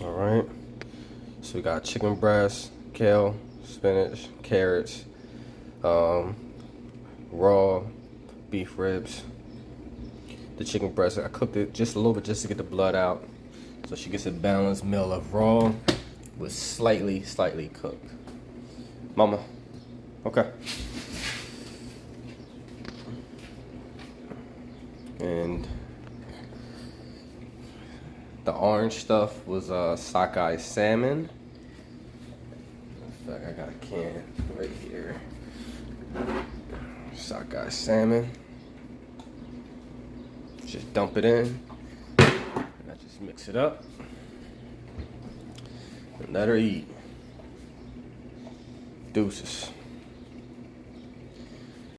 All right. So we got chicken breast, kale, spinach, carrots, raw beef ribs. The chicken breast, I cooked it just a little bit just to get the blood out, so she gets a balanced meal of raw with slightly cooked. Mama, okay. And the orange stuff was sockeye salmon. In fact, I got a can right here. Sockeye salmon. Just dump it in, and I just mix it up and let her eat. Deuces.